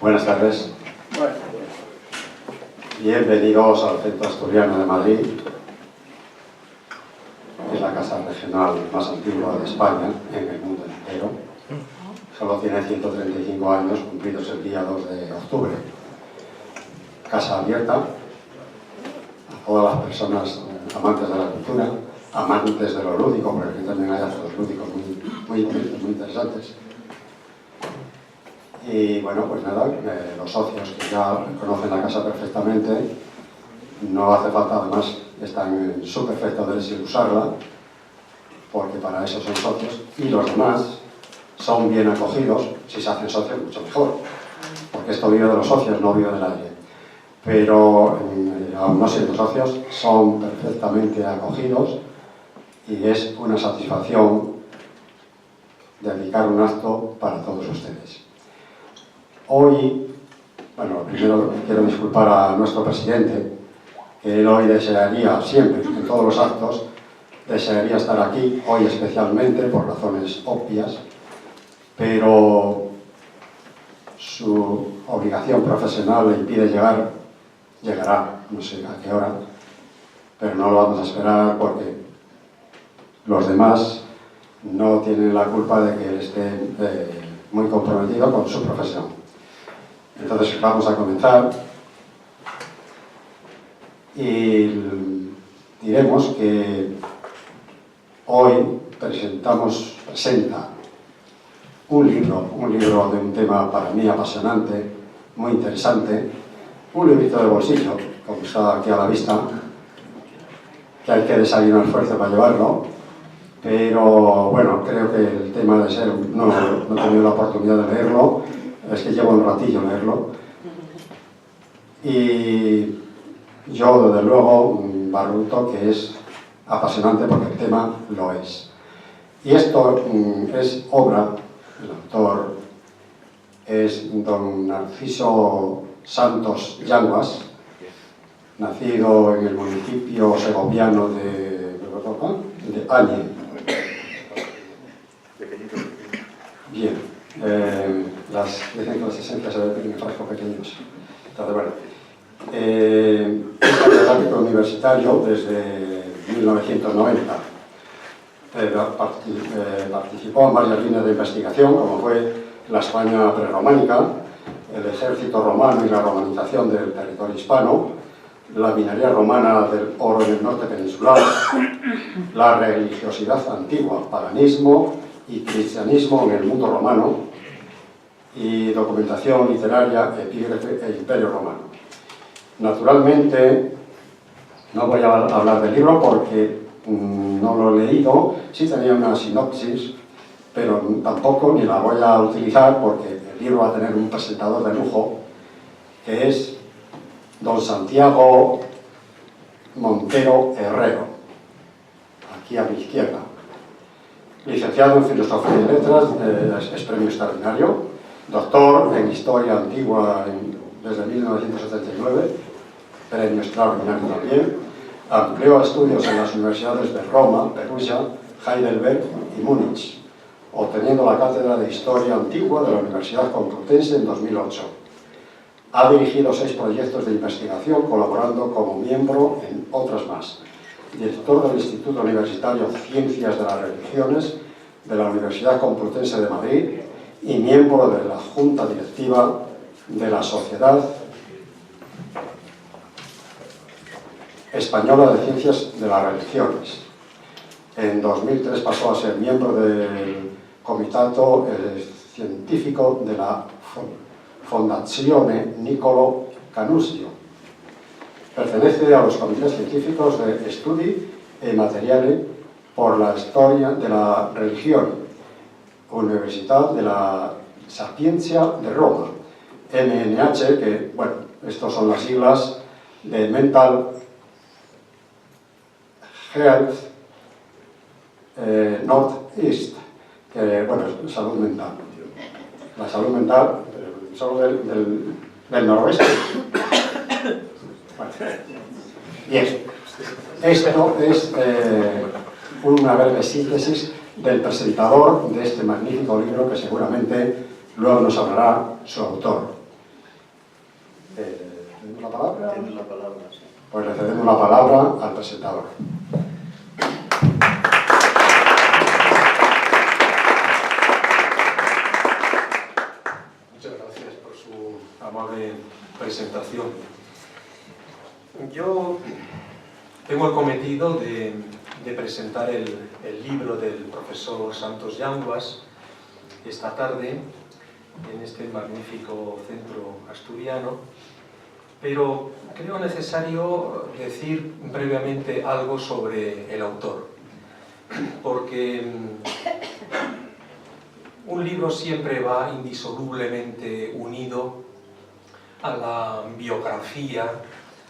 Buenas tardes. Bienvenidos al Centro Asturiano de Madrid. Es la casa regional más antigua de España, en el mundo entero. Solo tiene 135 años, cumplidos el día 2 de octubre. Casa abierta a todas las personas amantes de la cultura, amantes de lo lúdico, porque aquí también hay actos lúdicos muy interesantes. Y bueno, pues nada, los socios que ya conocen la casa perfectamente, no hace falta, además están en su perfecto derecho de usarla, porque para eso son socios, y los demás son bien acogidos. Si se hacen socios, mucho mejor, porque esto vive de los socios, no vive de nadie. Pero aún no siendo socios, son perfectamente acogidos y es una satisfacción dedicar un acto para todos ustedes. Hoy, bueno, primero quiero disculpar a nuestro presidente, que él hoy desearía siempre, en todos los actos, desearía estar aquí, hoy especialmente, por razones obvias, pero su obligación profesional le impide llegar, llegará, no sé a qué hora, pero no lo vamos a esperar porque los demás no tienen la culpa de que él esté muy comprometido con su profesión. Entonces vamos a comenzar y diremos que hoy presenta un libro de un tema para mí apasionante, muy interesante, un librito de bolsillo, como está aquí a la vista, que hay que desayunar fuerza para llevarlo, pero bueno, creo que el tema de ser, no he tenido la oportunidad de leerlo, es que llevo un ratillo leerlo, y yo desde luego barruto que es apasionante porque el tema lo es. Y esto es obra, el autor es don Narciso Santos Yanguas, nacido en el municipio segoviano de Añe. Bien, dicen que las esencias se ven en frascos pequeños. Entonces, bueno, es catedrático universitario desde 1990. Participó en varias líneas de investigación, como fue la España prerrománica, el ejército romano y la romanización del territorio hispano, la minería romana del oro en el norte peninsular, la religiosidad antigua, paganismo y cristianismo en el mundo romano, y documentación literaria, epígrafe e imperio romano. Naturalmente, no voy a hablar del libro porque no lo he leído, sí tenía una sinopsis, pero tampoco ni la voy a utilizar porque el libro va a tener un presentador de lujo, que es don Santiago Montero Herrero, aquí a mi izquierda. Licenciado en Filosofía y Letras, es premio extraordinario, doctor en Historia Antigua desde 1979, premio extraordinario también. Amplió estudios en las universidades de Roma, Perugia, Heidelberg y Múnich, obteniendo la cátedra de Historia Antigua de la Universidad Complutense en 2008. Ha dirigido 6 proyectos de investigación, colaborando como miembro en otras más. Director del Instituto Universitario Ciencias de las Religiones de la Universidad Complutense de Madrid y miembro de la Junta Directiva de la Sociedad Española de Ciencias de las Religiones. En 2003 pasó a ser miembro del Comitato Científico de la Fondazione Niccolò Canusio. Pertenece a los comités científicos de Studi e Materiale por la Historia de la Religión, Universidad de la Sapienza de Roma, MNH, que, bueno, estas son las siglas de Mental Health Northeast, que, bueno, es salud mental. La salud mental, solo del noroeste. Bueno. Bien, esto es una breve síntesis del presentador de este magnífico libro que seguramente luego nos hablará su autor. ¿Tenemos la palabra? Tienes la palabra, sí. Pues le cedemos la palabra al presentador. Muchas gracias por su amable presentación. Yo tengo el cometido de presentar el libro del profesor Santos Yanguas esta tarde en este magnífico centro asturiano, pero creo necesario decir brevemente algo sobre el autor, porque un libro siempre va indisolublemente unido a la biografía,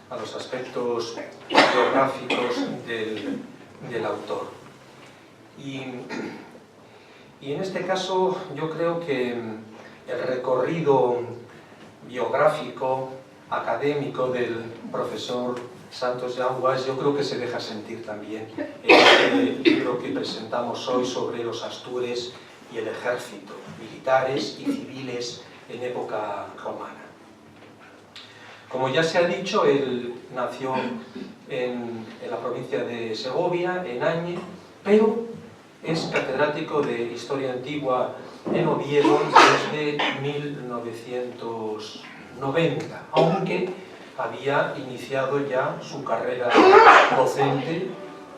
a los aspectos biográficos del autor. Y en este caso yo creo que el recorrido biográfico, académico del profesor Santos Yanguas, yo creo que se deja sentir también en este libro que presentamos hoy sobre los Astures y el ejército, militares y civiles en época romana. Como ya se ha dicho, él nació en la provincia de Segovia, en Añe, pero es catedrático de Historia Antigua en Oviedo desde 1990, aunque había iniciado ya su carrera docente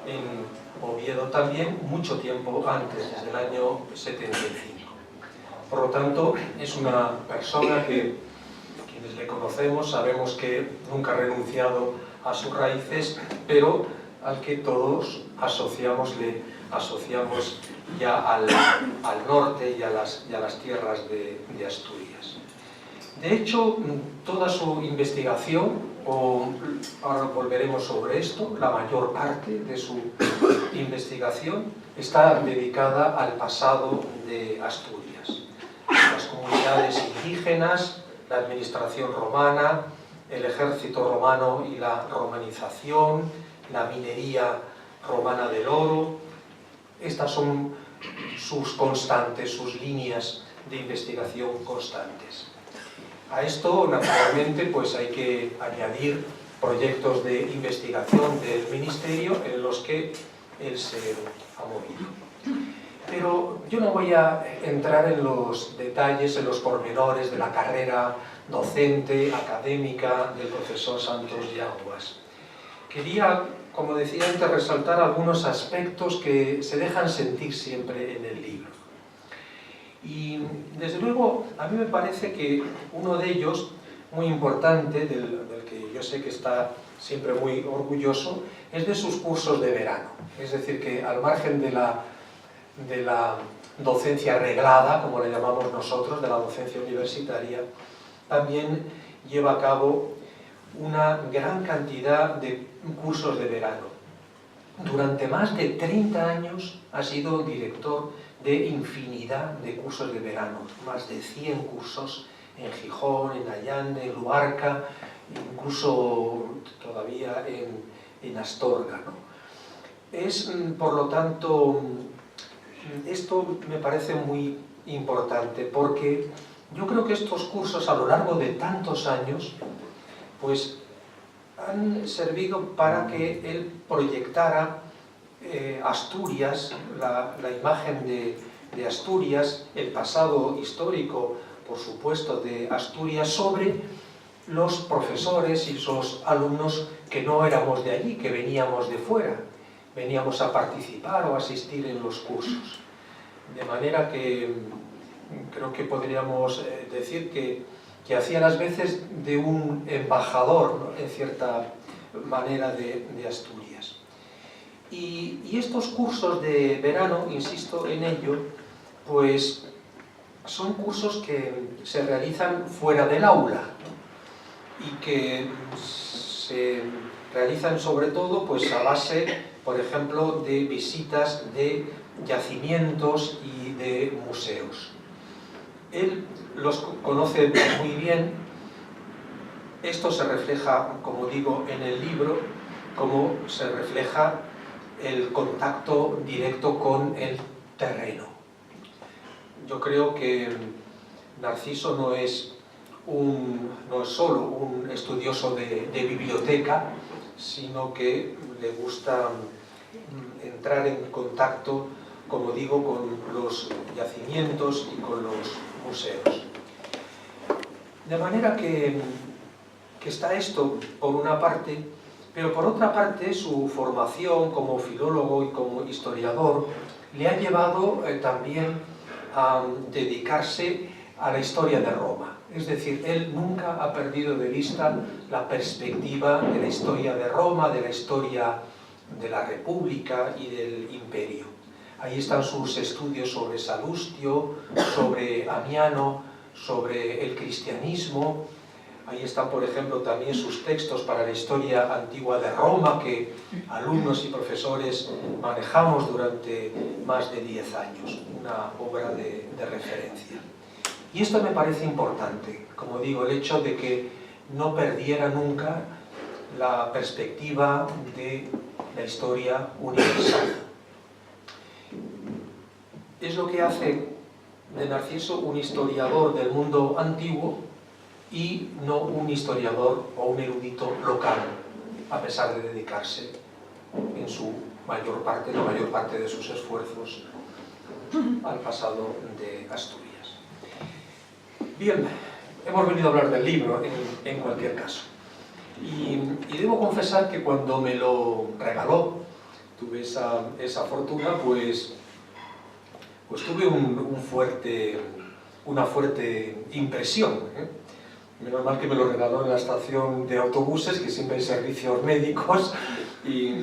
en Oviedo también mucho tiempo antes, desde el año 75. Por lo tanto, es una persona que quienes le conocemos sabemos que nunca ha renunciado a sus raíces, pero al que todos asociamos ya al norte y a las tierras de Asturias. De hecho, toda su investigación, ahora volveremos sobre esto, la mayor parte de su investigación está dedicada al pasado de Asturias. Las comunidades indígenas, la administración romana, el ejército romano y la romanización, la minería romana del oro. Estas son sus constantes, sus líneas de investigación constantes. A esto, naturalmente, pues hay que añadir proyectos de investigación del Ministerio en los que él se ha movido. Pero yo no voy a entrar en los detalles, en los pormenores de la carrera docente, académica del profesor Santos Yanguas. Quería, como decía antes, resaltar algunos aspectos que se dejan sentir siempre en el libro. Y, desde luego, a mí me parece que uno de ellos, muy importante, del que yo sé que está siempre muy orgulloso, es de sus cursos de verano. Es decir, que al margen de la docencia reglada, como le llamamos nosotros, de la docencia universitaria, también lleva a cabo una gran cantidad de cursos de verano. Durante más de 30 años ha sido director de infinidad de cursos de verano, más de 100 cursos en Gijón, en Allande, en Luarca, incluso todavía en Astorga, ¿no? Es, por lo tanto, esto me parece muy importante, porque yo creo que estos cursos, a lo largo de tantos años, pues han servido para que él proyectara Asturias, la imagen de Asturias, el pasado histórico, por supuesto, de Asturias, sobre los profesores y los alumnos que no éramos de allí, que veníamos de fuera, veníamos a participar o asistir en los cursos. De manera que creo que podríamos decir que hacía las veces de un embajador, ¿no?, en cierta manera de Asturias. Y estos cursos de verano, insisto en ello, pues son cursos que se realizan fuera del aula, ¿no?, y que se realizan sobre todo pues a base, por ejemplo, de visitas de yacimientos y de museos. Él los conoce muy bien. Esto se refleja, como digo, en el libro, como se refleja el contacto directo con el terreno. Yo creo que Narciso no es no es solo un estudioso de biblioteca, sino que le gusta entrar en contacto, como digo, con los yacimientos y con los museos. De manera que está esto por una parte, pero por otra parte su formación como filólogo y como historiador le ha llevado también a dedicarse a la historia de Roma. Es decir, él nunca ha perdido de vista la perspectiva de la historia de Roma, de la historia de la República y del Imperio. Ahí están sus estudios sobre Salustio, sobre Amiano, sobre el cristianismo. Ahí están, por ejemplo, también sus textos para la historia antigua de Roma, que alumnos y profesores manejamos durante más de 10 años, una obra de referencia. Y esto me parece importante, como digo, el hecho de que no perdiera nunca la perspectiva de la historia universal. Es lo que hace de Narciso un historiador del mundo antiguo y no un historiador o un erudito local, a pesar de dedicarse en su mayor parte, la mayor parte de sus esfuerzos al pasado de Asturias. Bien, hemos venido a hablar del libro en cualquier caso. Y debo confesar que cuando me lo regaló, tuve esa fortuna, pues tuve una fuerte impresión. Menos mal que me lo regaló en la estación de autobuses, que siempre hay servicios médicos, y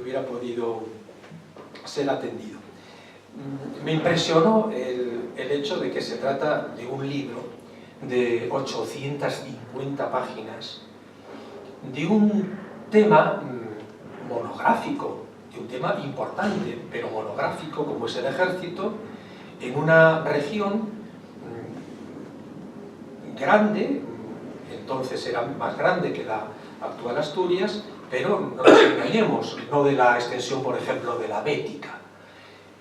hubiera podido ser atendido. Me impresionó el hecho de que se trata de un libro de 850 páginas, de un tema monográfico, de un tema importante, pero monográfico, como es el ejército, en una región grande, entonces era más grande que la actual Asturias, pero no nos engañemos, no de la extensión, por ejemplo, de la Bética.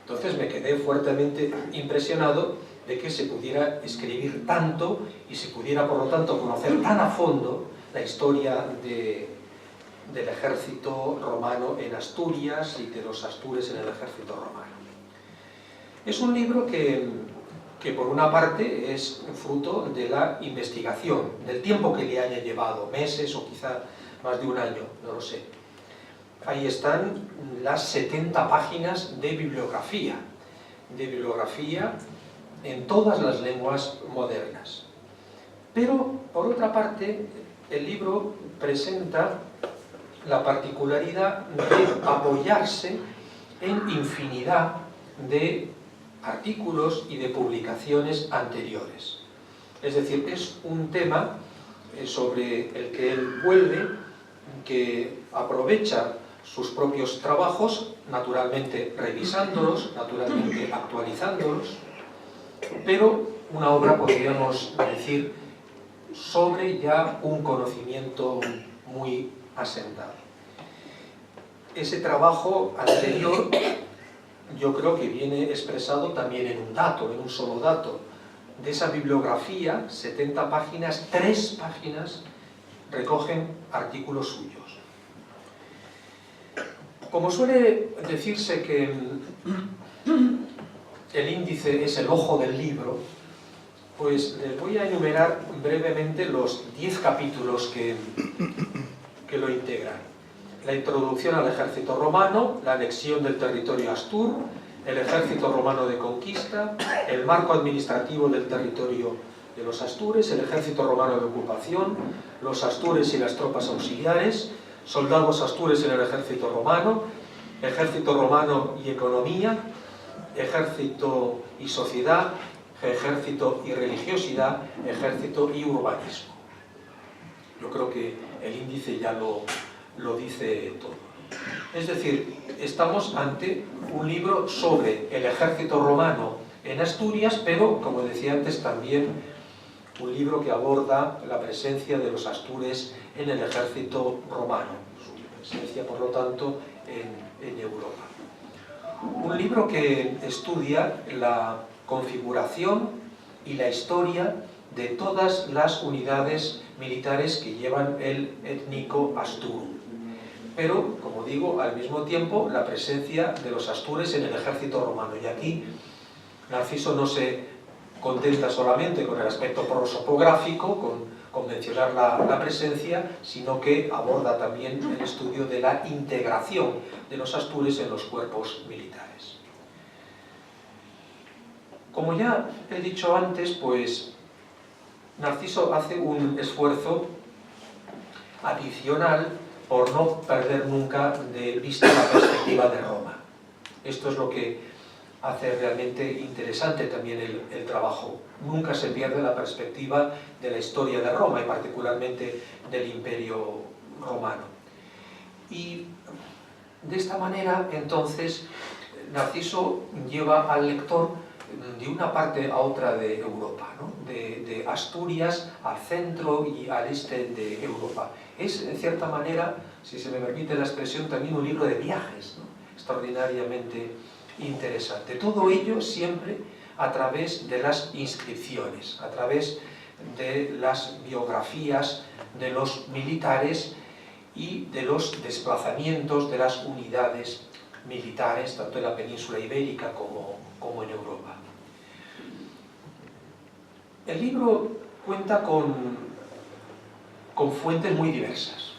Entonces me quedé fuertemente impresionado de que se pudiera escribir tanto y se pudiera, por lo tanto, conocer tan a fondo la historia del ejército romano en Asturias y de los astures en el ejército romano. Es un libro que por una parte es fruto de la investigación, del tiempo que le haya llevado, meses o quizá más de un año, no lo sé. Ahí están las 70 páginas de bibliografía en todas las lenguas modernas. Pero, por otra parte, el libro presenta la particularidad de apoyarse en infinidad de artículos y de publicaciones anteriores. Es decir, es un tema sobre el que él vuelve, que aprovecha sus propios trabajos, naturalmente revisándolos, naturalmente actualizándolos, pero una obra, podríamos decir, sobre ya un conocimiento muy asentado. Ese trabajo anterior yo creo que viene expresado también en un dato, en un solo dato. De esa bibliografía, 70 páginas, 3 páginas recogen artículos suyos. Como suele decirse que el índice es el ojo del libro, pues les voy a enumerar brevemente los 10 capítulos que lo integran. La introducción al ejército romano, la anexión del territorio astur, el ejército romano de conquista, el marco administrativo del territorio de los astures, el ejército romano de ocupación, los astures y las tropas auxiliares, soldados astures en el ejército romano y economía, ejército y sociedad, ejército y religiosidad, ejército y urbanismo. Yo creo que el índice ya lo dice todo. Es decir, estamos ante un libro sobre el ejército romano en Asturias, pero, como decía antes, también un libro que aborda la presencia de los astures en el ejército romano, su presencia, por lo tanto, en Europa. Un libro que estudia la configuración y la historia de todas las unidades militares que llevan el étnico asturum. Pero, como digo, al mismo tiempo la presencia de los astures en el ejército romano. Y aquí Narciso no se contenta solamente con el aspecto prosopográfico, con mencionar la presencia, sino que aborda también el estudio de la integración de los astures en los cuerpos militares. Como ya he dicho antes, pues Narciso hace un esfuerzo adicional por no perder nunca de vista la perspectiva de Roma. Esto es lo que hace realmente interesante también el trabajo. Nunca se pierde la perspectiva de la historia de Roma y particularmente del Imperio Romano. Y de esta manera, entonces, Narciso lleva al lector de una parte a otra de Europa, ¿no? de Asturias al centro y al este de Europa. Es, en cierta manera, si se me permite la expresión, también un libro de viajes, ¿no? Extraordinariamente interesante. Todo ello siempre a través de las inscripciones, a través de las biografías de los militares y de los desplazamientos de las unidades militares, tanto en la península ibérica como en Europa. El libro cuenta con fuentes muy diversas.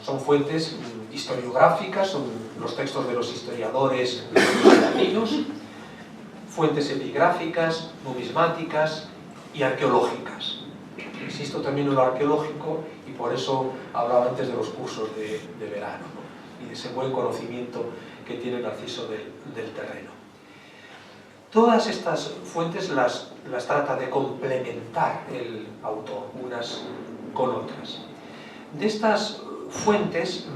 Son fuentes historiográficas, son los textos de los historiadores latinos, fuentes epigráficas, numismáticas y arqueológicas. Insisto también en lo arqueológico y por eso hablaba antes de los cursos de verano, ¿no? Y de ese buen conocimiento que tiene Narciso del terreno. Todas estas fuentes las trata de complementar el autor, unas con otras. De estas fuentes,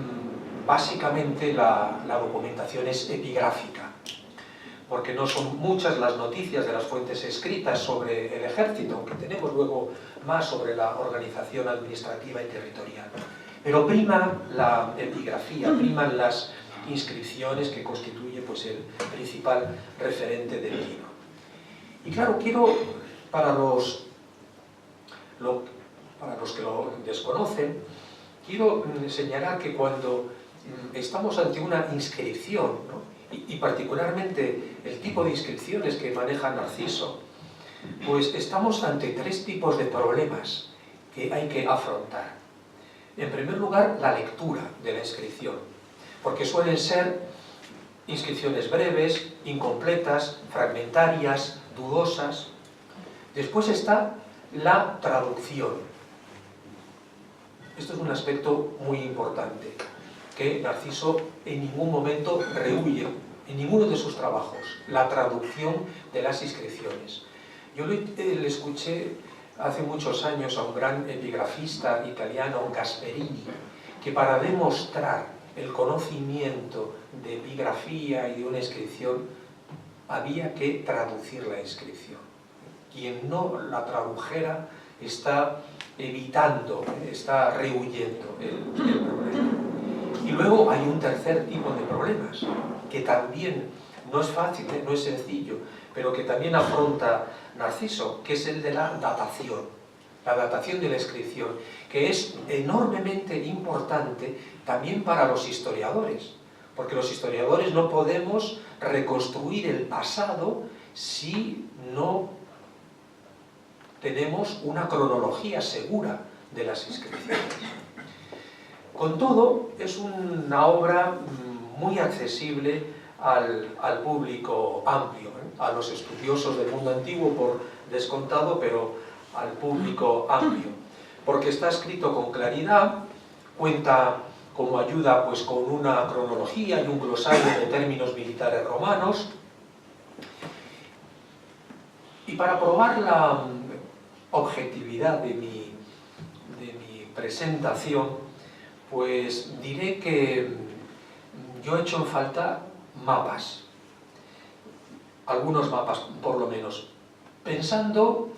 básicamente la documentación es epigráfica, porque no son muchas las noticias de las fuentes escritas sobre el ejército, aunque tenemos luego más sobre la organización administrativa y territorial. Pero prima la epigrafía, priman las inscripciones que constituye pues, el principal referente del libro. Y claro, quiero, para los que lo desconocen, quiero señalar que cuando estamos ante una inscripción, ¿no? y particularmente el tipo de inscripciones que maneja Narciso, pues estamos ante tres tipos de problemas que hay que afrontar. En primer lugar, la lectura de la inscripción, porque suelen ser inscripciones breves, incompletas, fragmentarias, dudosas. Después está la traducción. Esto es un aspecto muy importante, que Narciso en ningún momento rehúye, en ninguno de sus trabajos, la traducción de las inscripciones. Yo le escuché hace muchos años a un gran epigrafista italiano, Gasperini, que para demostrar el conocimiento de epigrafía y de una inscripción había que traducir la inscripción. Quien no la tradujera está evitando, está rehuyendo el problema. Y luego hay un tercer tipo de problemas, que también no es fácil, no es sencillo, pero que también afronta Narciso, que es el de la datación de la inscripción, que es enormemente importante también para los historiadores, porque los historiadores no podemos reconstruir el pasado si no tenemos una cronología segura de las inscripciones. Con todo, es una obra muy accesible al público amplio, a los estudiosos del mundo antiguo por descontado, pero al público amplio, porque está escrito con claridad, cuenta como ayuda pues, con una cronología y un glosario de términos militares romanos. Y para probar la objetividad de mi presentación, pues diré que yo he hecho en falta mapas, algunos mapas por lo menos, pensando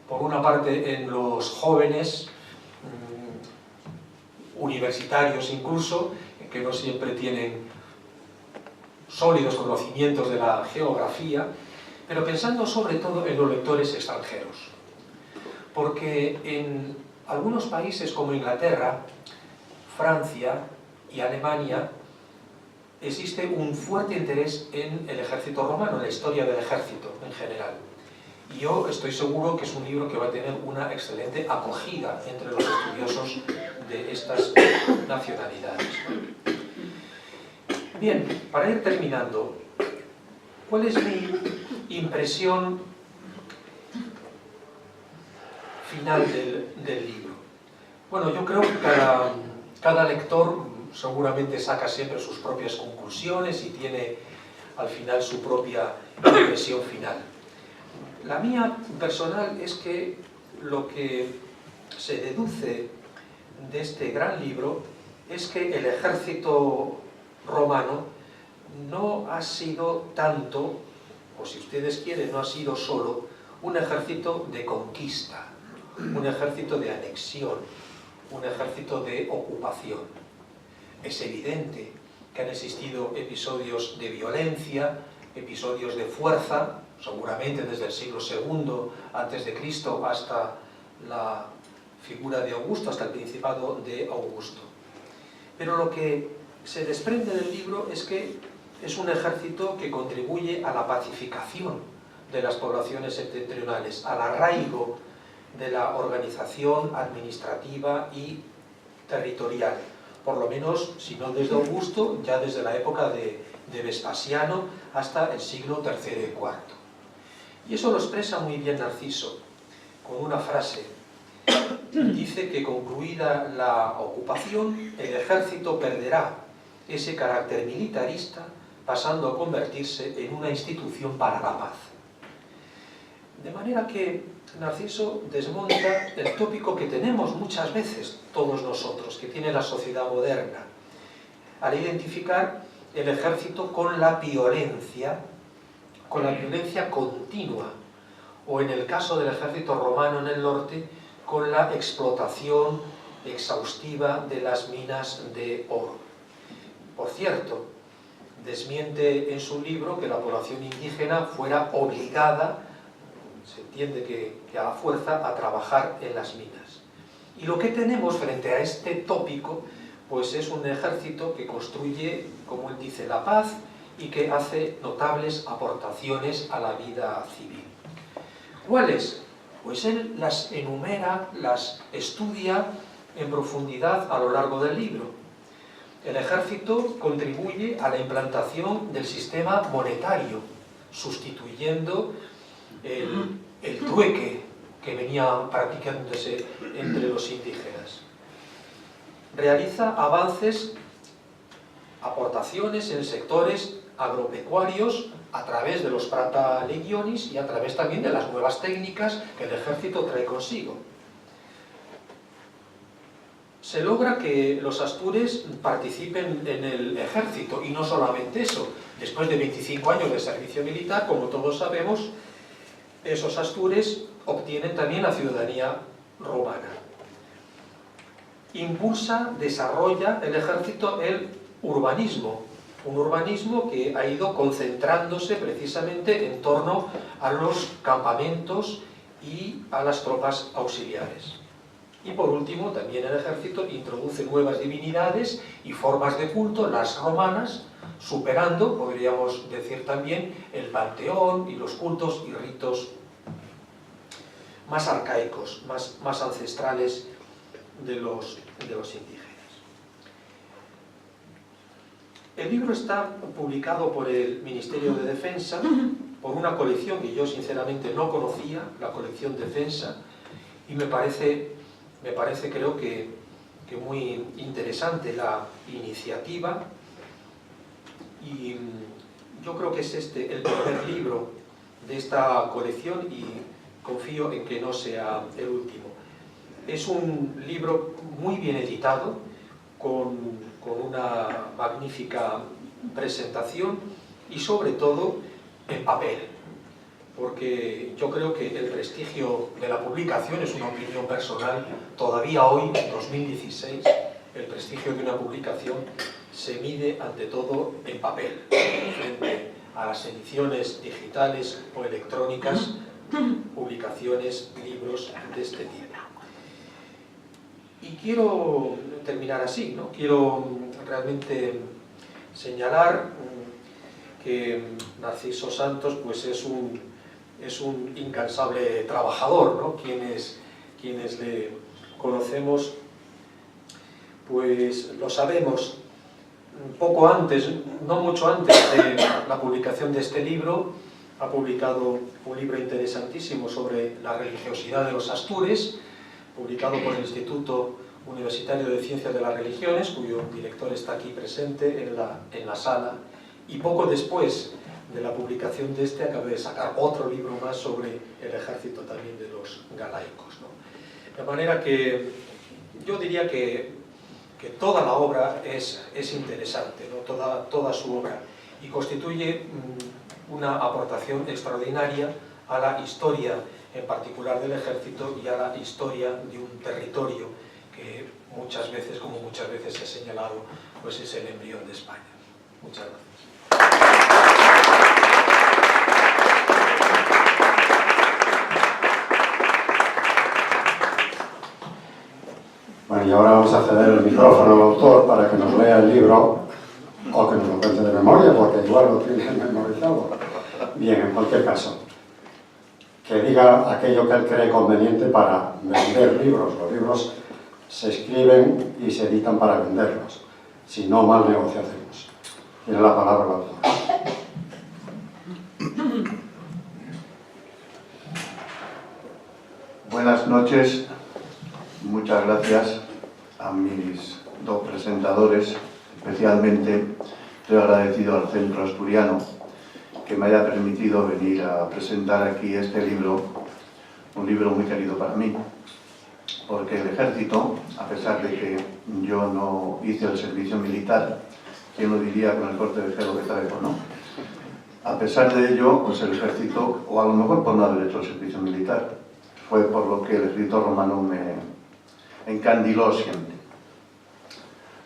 por una parte en los jóvenes, universitarios incluso, que no siempre tienen sólidos conocimientos de la geografía, pero pensando sobre todo en los lectores extranjeros. Porque en algunos países como Inglaterra, Francia y Alemania existe un fuerte interés en el ejército romano, en la historia del ejército en general. Y yo estoy seguro que es un libro que va a tener una excelente acogida entre los estudiosos de estas nacionalidades. Bien, para ir terminando, ¿cuál es mi impresión final del libro? Bueno, yo creo que cada lector seguramente saca siempre sus propias conclusiones y tiene al final su propia impresión final. La mía personal es que lo que se deduce de este gran libro es que el ejército romano no ha sido tanto, o si ustedes quieren, no ha sido solo un ejército de conquista, un ejército de anexión, un ejército de ocupación. Es evidente que han existido episodios de violencia, episodios de fuerza, seguramente desde el siglo II a.C. hasta la figura de Augusto, hasta el principado de Augusto. Pero lo que se desprende del libro es que es un ejército que contribuye a la pacificación de las poblaciones septentrionales, al arraigo de la organización administrativa y territorial. Por lo menos, si no desde Augusto, ya desde la época de Vespasiano hasta el siglo III y IV. Y eso lo expresa muy bien Narciso, con una frase. Dice que concluida la ocupación, el ejército perderá ese carácter militarista, pasando a convertirse en una institución para la paz. De manera que Narciso desmonta el tópico que tenemos muchas veces todos nosotros, que tiene la sociedad moderna, al identificar el ejército con la violencia continua, o en el caso del ejército romano en el norte, con la explotación exhaustiva de las minas de oro. Por cierto, desmiente en su libro que la población indígena fuera obligada, se entiende que a la fuerza, a trabajar en las minas. Y lo que tenemos frente a este tópico, pues es un ejército que construye, como él dice, la paz y que hace notables aportaciones a la vida civil. ¿Cuáles? Pues él las enumera, las estudia en profundidad a lo largo del libro. El ejército contribuye a la implantación del sistema monetario, sustituyendo el trueque que venía practicándose entre los indígenas. Realiza avances, aportaciones en sectores agropecuarios a través de los prata legionis y a través también de las nuevas técnicas que el ejército trae consigo. Se logra que los astures participen en el ejército, y no solamente eso. Después de 25 años de servicio militar, como todos sabemos, esos astures obtienen también la ciudadanía romana. Impulsa, desarrolla el ejército el urbanismo, un urbanismo que ha ido concentrándose precisamente en torno a los campamentos y a las tropas auxiliares. Y por último, también el ejército introduce nuevas divinidades y formas de culto, las romanas, superando, podríamos decir también, el panteón y los cultos y ritos más arcaicos, más ancestrales de los indígenas. El libro está publicado por el Ministerio de Defensa, por una colección que yo sinceramente no conocía, la colección Defensa, y me parece creo que muy interesante la iniciativa, y yo creo que es este el primer libro de esta colección y confío en que no sea el último. Es un libro muy bien editado, con una magnífica presentación y sobre todo en papel, porque yo creo que el prestigio de la publicación, es una opinión personal, todavía hoy, en 2016, el prestigio de una publicación se mide ante todo en papel, frente a las ediciones digitales o electrónicas, publicaciones, libros de este tipo. Y quiero terminar así, ¿no? Quiero realmente señalar que Narciso Santos pues es un incansable trabajador, ¿no? Quienes le conocemos pues lo sabemos. Poco antes, no mucho antes de la publicación de este libro, ha publicado un libro interesantísimo sobre la religiosidad de los Astures, publicado por el Instituto Universitario de Ciencias de las Religiones, cuyo director está aquí presente en la sala, y poco después de la publicación de este acabé de sacar otro libro más sobre el ejército también de los galaicos, ¿no? De manera que yo diría que toda la obra es interesante, ¿no? Toda su obra, y constituye una aportación extraordinaria a la historia en particular del ejército y a la historia de un territorio que muchas veces, como muchas veces se ha señalado, pues es el embrión de España. Muchas gracias. Bueno, y ahora vamos a ceder el micrófono al autor para que nos lea el libro, o que nos lo cuente de memoria, porque igual lo tiene memorizado. Bien, en cualquier caso, que diga aquello que él cree conveniente para vender libros. Los libros se escriben y se editan para venderlos, si no, mal negocio hacemos. Tiene la palabra el autor. Buenas noches, muchas gracias a mis dos presentadores, especialmente estoy agradecido al Centro Asturiano que me haya permitido venir a presentar aquí este libro, un libro muy querido para mí, porque el ejército, a pesar de que yo no hice el servicio militar, ¿quién lo diría con el corte de pelo que traigo, no? A pesar de ello, pues el ejército, o a lo mejor por no haber hecho el servicio militar, fue por lo que el ejército romano me encandiló siempre.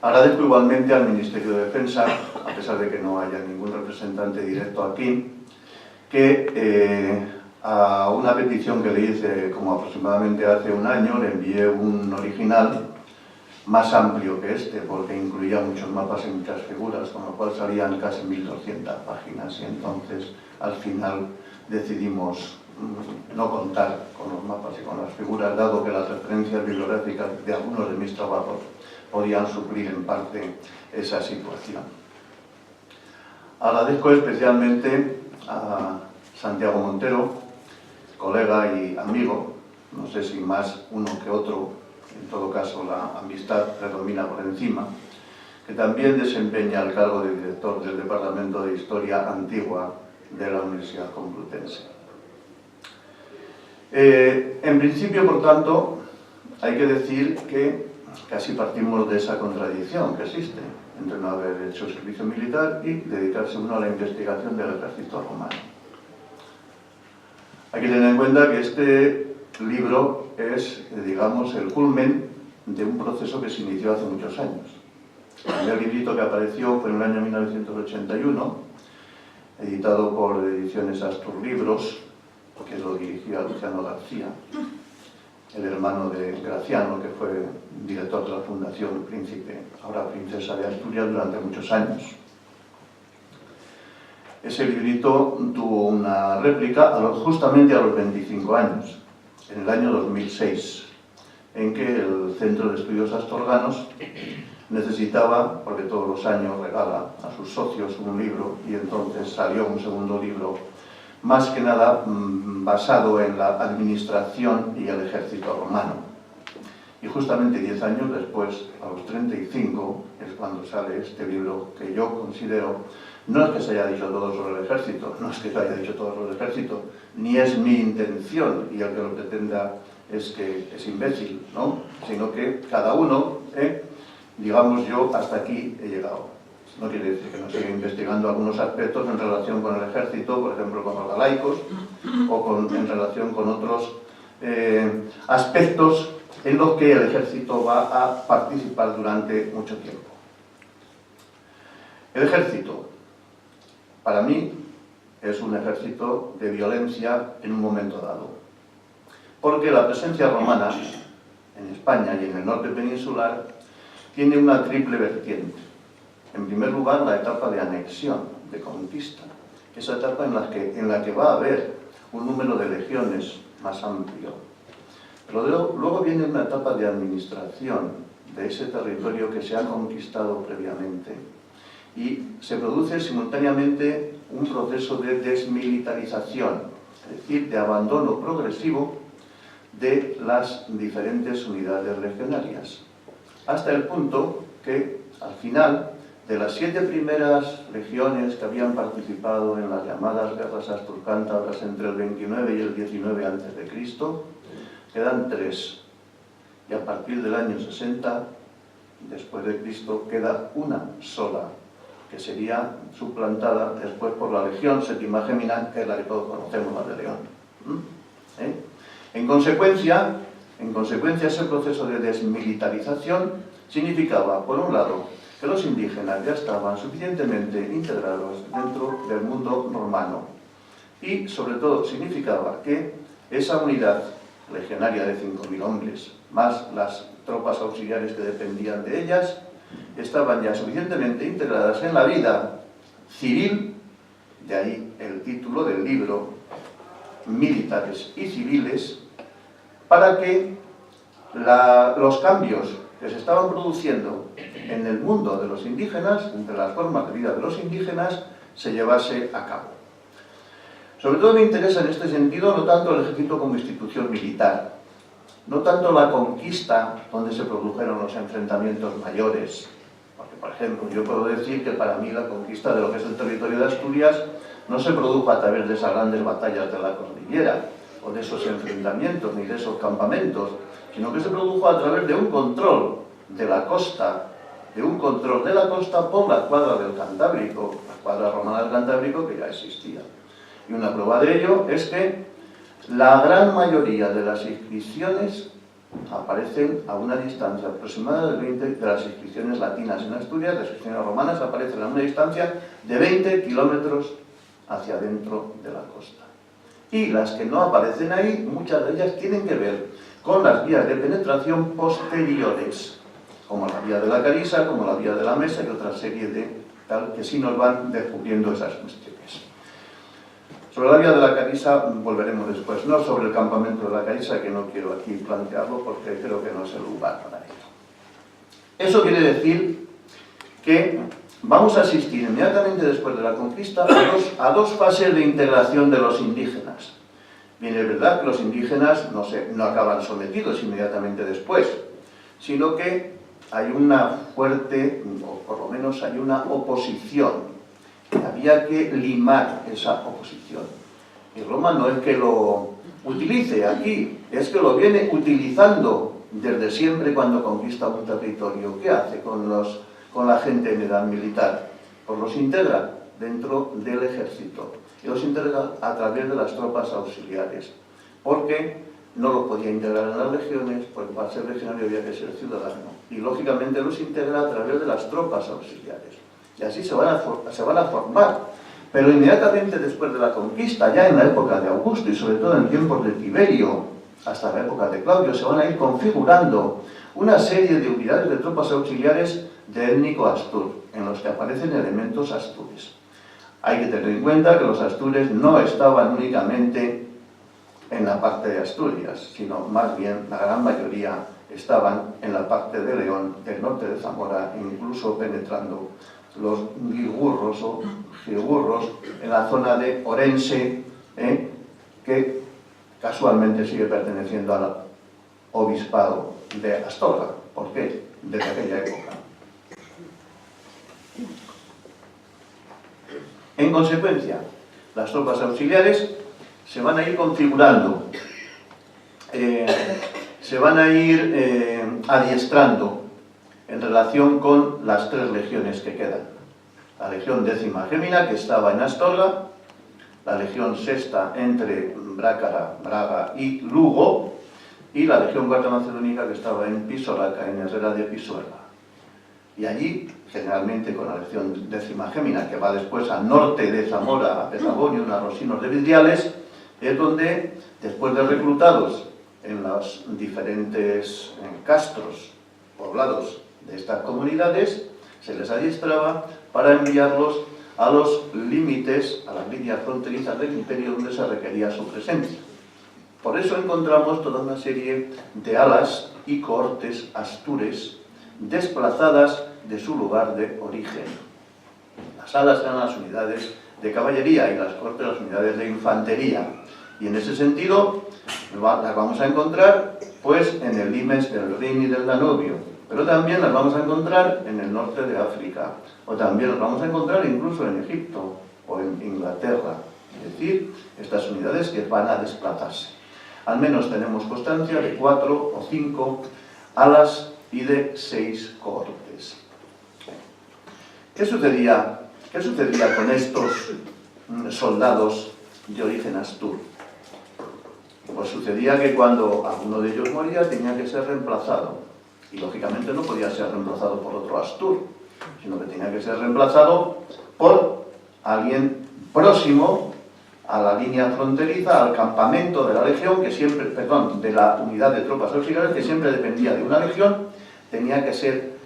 Agradezco igualmente al Ministerio de Defensa, a pesar de que no haya ningún representante directo aquí, que a una petición que le hice como aproximadamente hace un año, le envié un original más amplio que este, porque incluía muchos mapas y muchas figuras, con lo cual salían casi 1200 páginas, y entonces al final decidimos no contar con los mapas y con las figuras, dado que las referencias bibliográficas de algunos de mis trabajos podían suplir en parte esa situación. Agradezco especialmente a Santiago Montero, colega y amigo, no sé si más uno que otro, en todo caso la amistad predomina por encima, que también desempeña el cargo de director del Departamento de Historia Antigua de la Universidad Complutense. En principio, por tanto, hay que decir que casi partimos de esa contradicción que existe entre no haber hecho servicio militar y dedicarse uno a la investigación del ejército romano. Hay que tener en cuenta que este libro es, digamos, el culmen de un proceso que se inició hace muchos años. El primer librito que apareció fue en el año 1981, editado por Ediciones Astur Libros, que lo dirigía Luciano García, el hermano de Graciano, que fue director de la Fundación Príncipe, ahora Princesa de Asturias, durante muchos años. Ese librito tuvo una réplica justamente a los 25 años, en el año 2006, en que el Centro de Estudios Astorganos necesitaba, porque todos los años regala a sus socios un libro, y entonces salió un segundo libro, más que nada basado en la administración y el ejército romano. Y justamente 10 años después, a los 35, es cuando sale este libro que yo considero, no es que se haya dicho todo sobre el ejército, no es que se haya dicho todo sobre el ejército, ni es mi intención, y el que lo pretenda es que es imbécil, ¿no? Sino que cada uno, digamos, yo hasta aquí he llegado. No quiere decir que no siga investigando algunos aspectos en relación con el ejército, por ejemplo con los galaicos, o en relación con otros aspectos en los que el ejército va a participar durante mucho tiempo. El ejército, para mí, es un ejército de violencia en un momento dado. Porque la presencia romana en España y en el norte peninsular tiene una triple vertiente. En primer lugar, la etapa de anexión, de conquista. Esa etapa en la que va a haber un número de legiones más amplio. Pero luego viene una etapa de administración de ese territorio que se ha conquistado previamente. Y se produce simultáneamente un proceso de desmilitarización, es decir, de abandono progresivo de las diferentes unidades legionarias. Hasta el punto que, al final, de las 7 primeras legiones que habían participado en las llamadas guerras asturcántabras entre el 29 y el 19 a.C., quedan 3. Y a partir del año 60, después de Cristo, queda una sola, que sería suplantada después por la Legión Sétima Gemina, que es la que todos conocemos, la de León. En consecuencia, ese proceso de desmilitarización significaba, por un lado, que los indígenas ya estaban suficientemente integrados dentro del mundo romano. Y, sobre todo, significaba que esa unidad legionaria de 5.000 hombres, más las tropas auxiliares que dependían de ellas, estaban ya suficientemente integradas en la vida civil, de ahí el título del libro, Militares y Civiles, para que los cambios que se estaban produciendo en el mundo de los indígenas, entre las formas de vida de los indígenas, se llevase a cabo. Sobre todo me interesa en este sentido no tanto el ejército como institución militar, no tanto la conquista donde se produjeron los enfrentamientos mayores, porque, por ejemplo, yo puedo decir que para mí la conquista de lo que es el territorio de Asturias no se produjo a través de esas grandes batallas de la cordillera, o de esos enfrentamientos, ni de esos campamentos, sino que se produjo a través de un control de la costa, por la escuadra del Cantábrico, la escuadra romana del Cantábrico que ya existía. Y una prueba de ello es que la gran mayoría de las inscripciones aparecen a una distancia aproximada de 20 de las inscripciones latinas en Asturias, las inscripciones romanas aparecen a una distancia de 20 kilómetros hacia adentro de la costa. Y las que no aparecen ahí, muchas de ellas tienen que ver con las vías de penetración posteriores, como la vía de la Carisa, como la vía de la Mesa y otra serie de tal, que sí nos van descubriendo esas cuestiones. Sobre la vía de la Carisa volveremos después, no sobre el campamento de la Carisa, que no quiero aquí plantearlo porque creo que no es el lugar para ello. Eso quiere decir que vamos a asistir inmediatamente después de la conquista a dos fases de integración de los indígenas. Bien, es verdad que los indígenas no acaban sometidos inmediatamente después, sino que hay una fuerte, o por lo menos hay una oposición. Había que limar esa oposición. Y Roma no es que lo utilice aquí, es que lo viene utilizando desde siempre cuando conquista un territorio. ¿Qué hace con la gente en edad militar? Pues los integra dentro del ejército y los integra a través de las tropas auxiliares, porque no los podía integrar en las legiones, porque para ser legionario había que ser ciudadano, y lógicamente los integra a través de las tropas auxiliares, y así se van a formar. Pero inmediatamente después de la conquista, ya en la época de Augusto y sobre todo en tiempos de Tiberio, hasta la época de Claudio, se van a ir configurando una serie de unidades de tropas auxiliares de étnico astur, en los que aparecen elementos astures. Hay que tener en cuenta que los astures no estaban únicamente en la parte de Asturias, sino más bien la gran mayoría estaban en la parte de León, del norte de Zamora, incluso penetrando los guigurros o gigurros en la zona de Orense, que casualmente sigue perteneciendo al obispado de Astorga. ¿Por qué? Desde aquella época. En consecuencia, las tropas auxiliares se van a ir configurando, se van a ir adiestrando en relación con las 3 legiones que quedan. La Legión Décima Gémina, que estaba en Astorga, la Legión Sexta entre Brácara, Braga y Lugo, y la Legión Cuarta Macedónica, que estaba en Pisoraca, en Herrera de Pisuerga. Y allí, generalmente con la legión Decimagémina, que va después al norte de Zamora, a Petagonio, a Rosinos de Vidriales, es donde, después de reclutados en los diferentes castros, poblados de estas comunidades, se les adiestraba para enviarlos a los límites, a las líneas fronterizas del imperio donde se requería su presencia. Por eso encontramos toda una serie de alas y cohortes astures desplazadas de su lugar de origen. Las alas eran las unidades de caballería y las cohortes las unidades de infantería. Y en ese sentido las vamos a encontrar pues en el limes del Rin y del Danubio, pero también las vamos a encontrar en el norte de África, o también las vamos a encontrar incluso en Egipto o en Inglaterra. Es decir, estas unidades que van a desplazarse. Al menos tenemos constancia de 4 o 5 alas y de 6 cohortes. ¿Qué sucedía con estos soldados de origen astur? Pues sucedía que cuando alguno de ellos moría tenía que ser reemplazado. Y lógicamente no podía ser reemplazado por otro astur, sino que tenía que ser reemplazado por alguien próximo a la línea fronteriza, al campamento de la legión, que siempre, perdón, de la unidad de tropas auxiliares, que siempre dependía de una legión, tenía que ser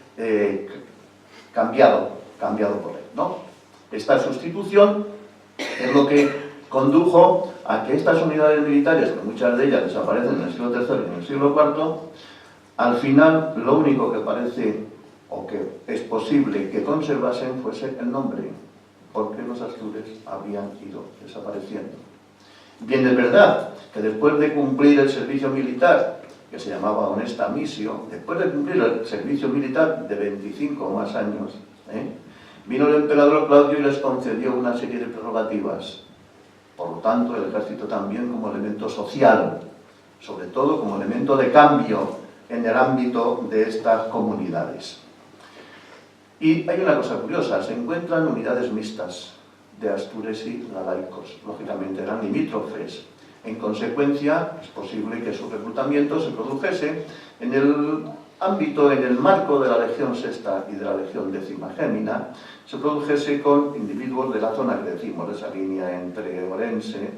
cambiado por él, ¿no? Esta sustitución es lo que condujo a que estas unidades militares, que muchas de ellas desaparecen en el siglo III y en el siglo IV, al final lo único que parece o que es posible que conservasen fuese el nombre, porque los astures habían ido desapareciendo. Bien, es verdad que después de cumplir el servicio militar, que se llamaba honesta missio, después de cumplir el servicio militar de 25 o más años, vino el emperador Claudio y les concedió una serie de prerrogativas. Por lo tanto, el ejército también como elemento social, sobre todo como elemento de cambio en el ámbito de estas comunidades. Y hay una cosa curiosa, se encuentran unidades mixtas de astures y lalaicos, lógicamente eran limítrofes. En consecuencia, es posible que su reclutamiento se produjese en el ámbito, en el marco de la Legión Sexta y de la Legión Decimagémina, se produjese con individuos de la zona que decimos, de esa línea entre Orense,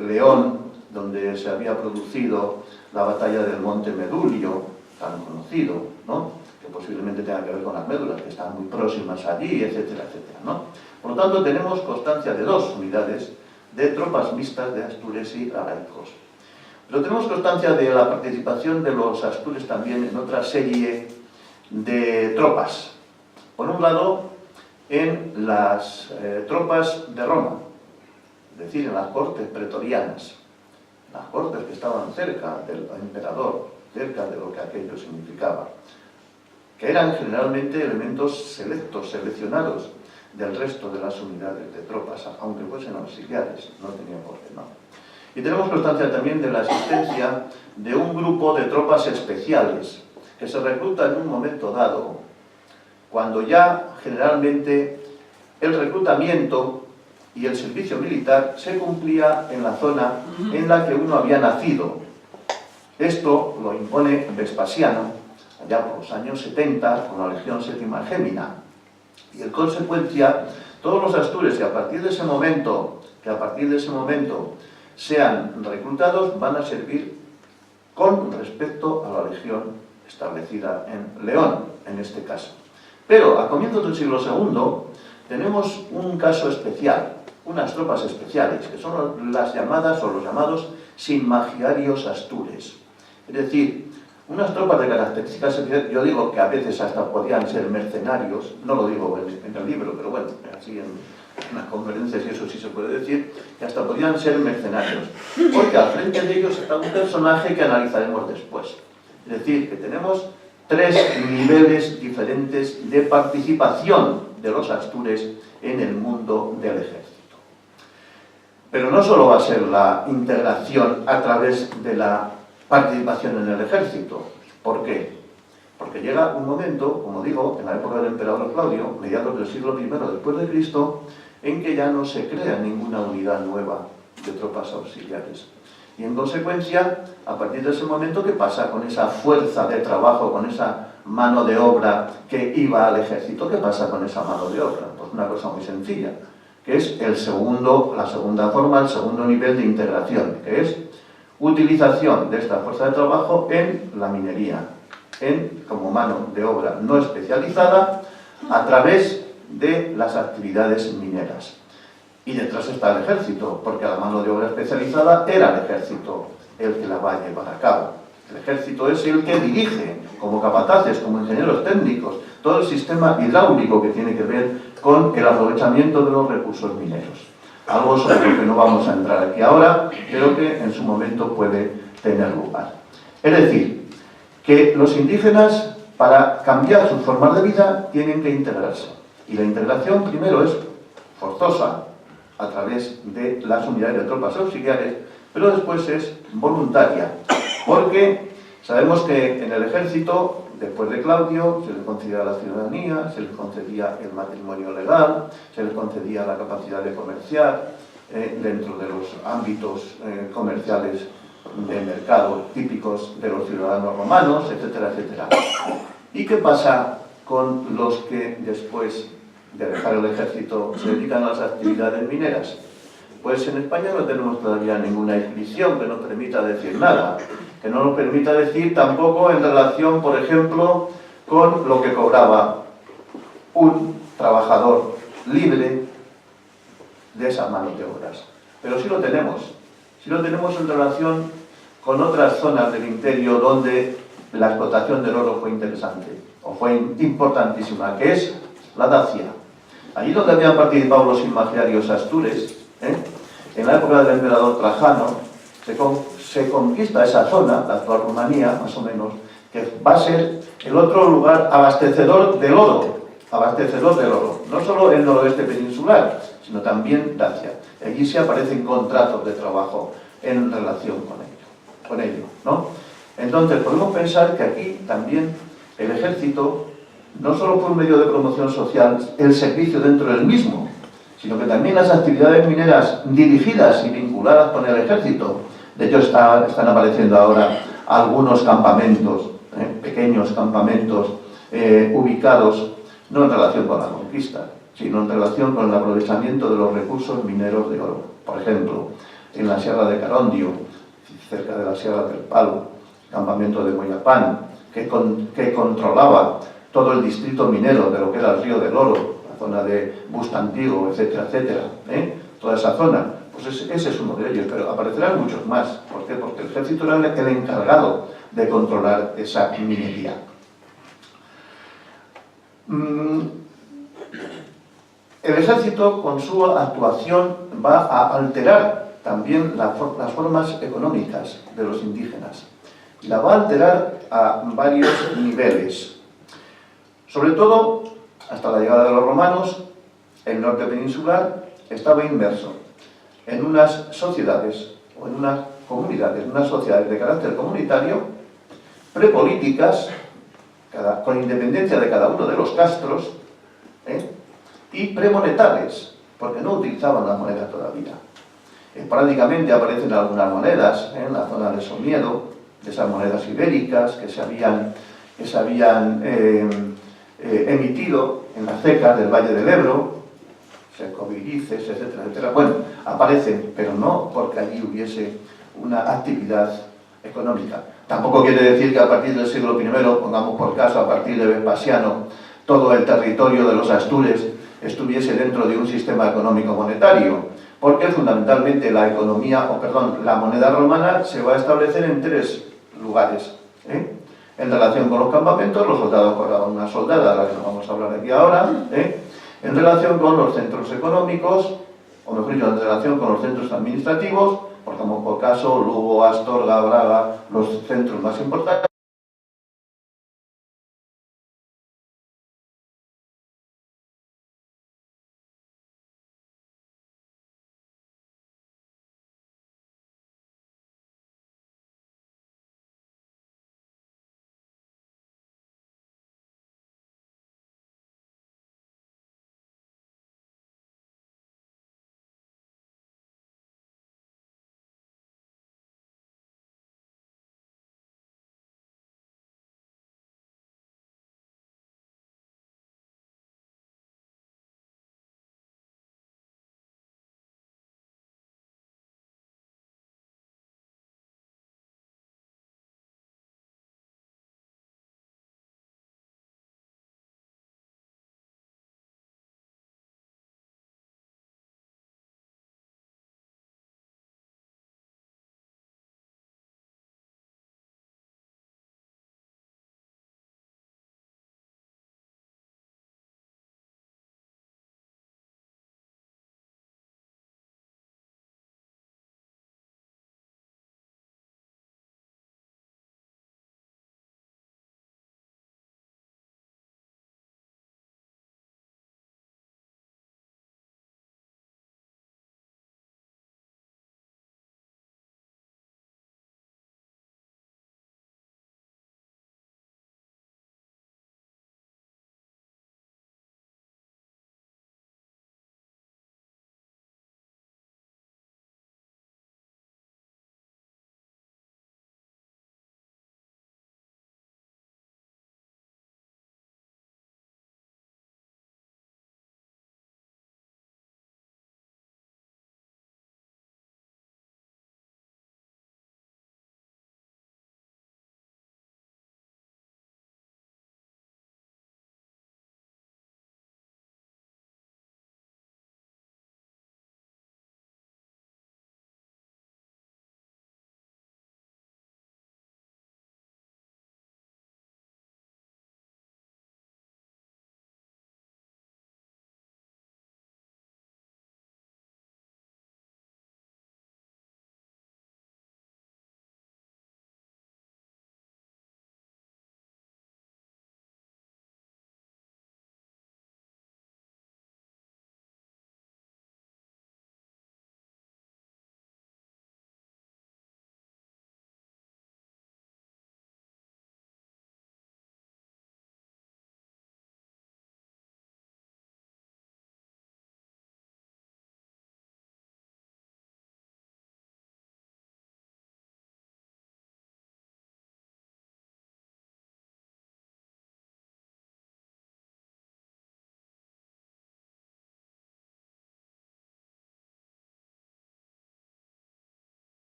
León, donde se había producido la batalla del Monte Medulio, tan conocido, ¿no?, que posiblemente tenga que ver con las médulas, que están muy próximas allí, etcétera, etcétera, ¿no? Por lo tanto, tenemos constancia de 2 unidades de tropas mixtas de astures y lalaicos. Pero tenemos constancia de la participación de los astures también en otra serie de tropas. Por un lado, en las tropas de Roma, es decir, en las cortes pretorianas, las cortes que estaban cerca del emperador, cerca de lo que aquello significaba, que eran generalmente elementos selectos, seleccionados del resto de las unidades de tropas, aunque fuesen auxiliares, no tenía por qué no. Y tenemos constancia también de la existencia de un grupo de tropas especiales que se recluta en un momento dado, cuando ya generalmente el reclutamiento y el servicio militar se cumplía en la zona en la que uno había nacido. Esto lo impone Vespasiano, allá por los años 70, con la Legión Septimagémina. Y en consecuencia, todos los astures que a partir de ese momento sean reclutados van a servir con respecto a la legión establecida en León, en este caso. Pero a comienzos del siglo II tenemos un caso especial, unas tropas especiales, que son las llamadas o los llamados sinmagiarios astures. Es decir, unas tropas de características especiales, yo digo que a veces hasta podían ser mercenarios, no lo digo en el libro, pero bueno, así en unas conferencias y eso sí se puede decir, que hasta podían ser mercenarios, porque al frente de ellos está un personaje que analizaremos después. Es decir, que tenemos 3 niveles diferentes de participación de los astures en el mundo del ejército. Pero no solo va a ser la integración a través de la participación en el ejército. ¿Por qué? Porque llega un momento, como digo, en la época del emperador Claudio, mediados del siglo I después de Cristo, en que ya no se crea ninguna unidad nueva de tropas auxiliares. Y en consecuencia, a partir de ese momento, ¿qué pasa con esa fuerza de trabajo, con esa mano de obra que iba al ejército. ¿Qué pasa con esa mano de obra? Pues una cosa muy sencilla, que es la segunda forma, el segundo nivel de integración, que es utilización de esta fuerza de trabajo en la minería, como mano de obra no especializada, a través de las actividades mineras. Y detrás está el ejército, porque la mano de obra especializada era el ejército el que la va a llevar a cabo. El ejército es el que dirige, como capataces, como ingenieros técnicos, todo el sistema hidráulico que tiene que ver con el aprovechamiento de los recursos mineros. Algo sobre lo que no vamos a entrar aquí ahora, pero que en su momento puede tener lugar. Es decir, que los indígenas, para cambiar sus formas de vida, tienen que integrarse. Y la integración primero es forzosa, a través de las unidades de tropas auxiliares, pero después es voluntaria, porque sabemos que en el ejército, después de Claudio, se les concedía la ciudadanía, se les concedía el matrimonio legal, se les concedía la capacidad de comerciar dentro de los ámbitos comerciales de mercado típicos de los ciudadanos romanos, etcétera, etcétera. ¿Y qué pasa con los que después de dejar el ejército se dedican a las actividades mineras? Pues en España no tenemos todavía ninguna inscripción que nos permita decir nada, que no nos permita decir tampoco en relación, por ejemplo, con lo que cobraba un trabajador libre de esa mano de obras. Pero sí lo tenemos en relación con otras zonas del imperio donde la explotación del oro fue interesante, o fue importantísima, que es la Dacia. Allí donde habían participado los imaginarios astures, en la época del emperador Trajano, se conquista esa zona, la actual Rumanía, más o menos, que va a ser el otro lugar abastecedor del oro, no solo el noroeste peninsular, sino también Dacia. Allí se aparecen contratos de trabajo en relación con ello, ¿no? Entonces, podemos pensar que aquí también el ejército no solo fue un medio de promoción social, el servicio dentro del mismo, sino que también las actividades mineras dirigidas y vinculadas con el ejército. De hecho, están apareciendo ahora algunos campamentos, pequeños campamentos ubicados no en relación con la conquista, sino en relación con el aprovechamiento de los recursos mineros de oro. Por ejemplo, en la Sierra de Carondio, cerca de la Sierra del Palo, campamento de Moyapán, que controlaba todo el distrito minero de lo que era el Río del Oro, la zona de Busto Antiguo, etcétera, etcétera, toda esa zona. Pues ese es uno de ellos, pero aparecerán muchos más. ¿Por qué? Porque el ejército era el encargado de controlar esa minería. El ejército, con su actuación, va a alterar también las formas económicas de los indígenas. Y la va a alterar a varios niveles. Sobre todo, hasta la llegada de los romanos, el norte peninsular estaba inmerso en unas sociedades, o en unas comunidades, unas sociedades de carácter comunitario, prepolíticas, con independencia de cada uno de los castros, y premonetales, porque no utilizaban la moneda todavía. Esporádicamente aparecen algunas monedas en la zona de Somiedo, de esas monedas ibéricas que se habían emitido en las cecas del Valle del Ebro, secovirices, etcétera, etcétera. Bueno, aparecen, pero no porque allí hubiese una actividad económica. Tampoco quiere decir que a partir del siglo I, pongamos por caso, a partir de Vespasiano, todo el territorio de los Astures estuviese dentro de un sistema económico monetario, porque fundamentalmente la moneda romana se va a establecer en tres lugares. En relación con los campamentos, los soldados cobraban una soldada, de la que no vamos a hablar aquí ahora, en relación con los centros económicos, o mejor dicho, en relación con los centros administrativos, como por caso Lugo, Astorga, Braga, los centros más importantes,